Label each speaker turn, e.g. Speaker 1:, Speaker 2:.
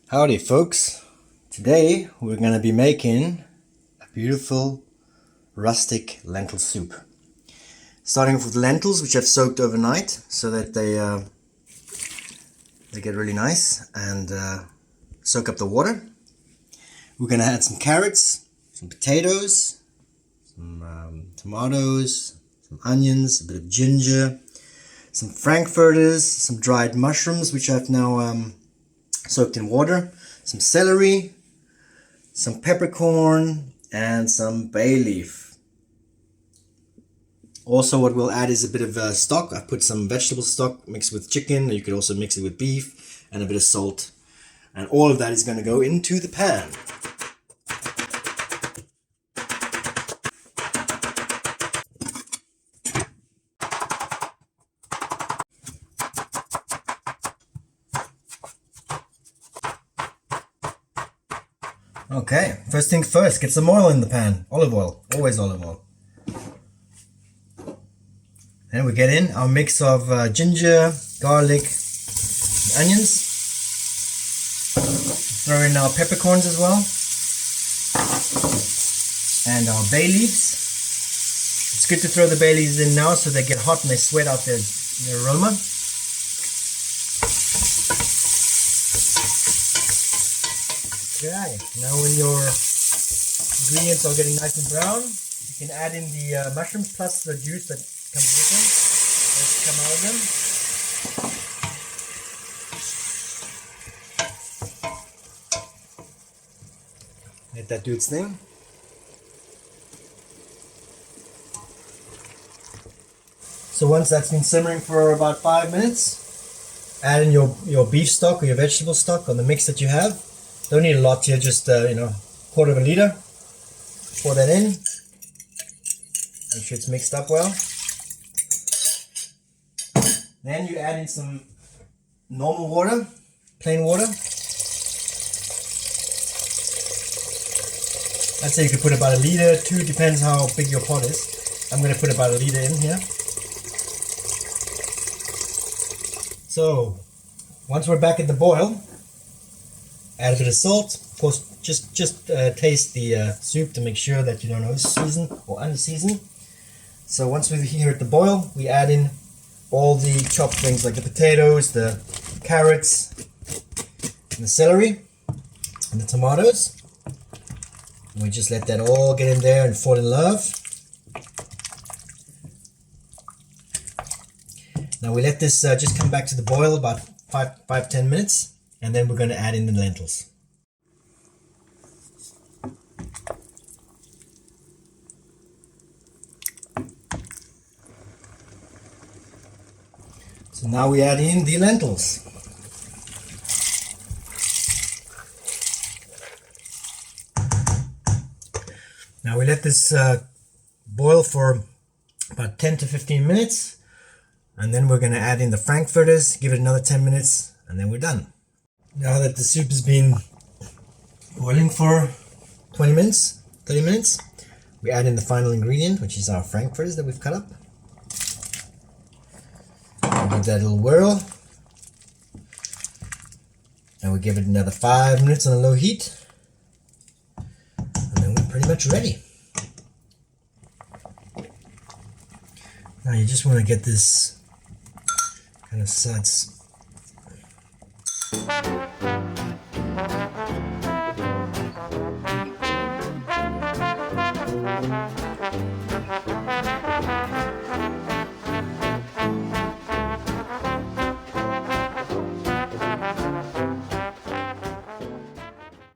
Speaker 1: Howdy folks, today we're going to be making a beautiful rustic lentil soup. Starting off with lentils, which I've soaked overnight so that they get really nice and soak up the water. We're going to add some carrots, some potatoes, some tomatoes, some onions, a bit of ginger, some frankfurters, some dried mushrooms which I've now soaked in water, some celery, some peppercorn, and some bay leaf. Also what we'll add is a bit of stock. I've put some vegetable stock mixed with chicken. You could also mix it with beef and a bit of salt. And all of that is going to go into the pan. Okay, first thing first, get some oil in the pan. Olive oil, always olive oil. And we get in our mix of ginger, garlic, and onions. Throw in our peppercorns as well. And our bay leaves. It's good to throw the bay leaves in now so they get hot and they sweat out their aroma. Okay, now when your ingredients are getting nice and brown, you can add in the mushrooms plus the juice that comes with them. Let's come out of them. Let that do its thing. So once that's been simmering for about 5 minutes, add in your beef stock or your vegetable stock on the mix that you have. Don't need a lot here, just quarter of a liter. Pour that in. Make sure it's mixed up well. Then you add in some normal water, plain water. I'd say you could put about a liter, 2, depends how big your pot is. I'm going to put about a liter in here. So, once we're back at the boil, add a bit of salt. Of course, just taste the soup to make sure that you don't over-season or under-season. So once we're here at the boil, we add in all the chopped things like the potatoes, the carrots, and the celery, and the tomatoes. And we just let that all get in there and fall in love. Now we let this just come back to the boil about 5-10 minutes. And then we're going to add in the lentils. So now we add in the lentils. Now we let this boil for about 10 to 15 minutes. And then we're going to add in the frankfurters, give it another 10 minutes, and then we're done. Now that the soup has been boiling for 20 minutes, 30 minutes, we add in the final ingredient, which is our frankfurters that we've cut up. We'll give that a little whirl. And we give it another 5 minutes on a low heat. And then we're pretty much ready. Now you just want to get this kind of suds.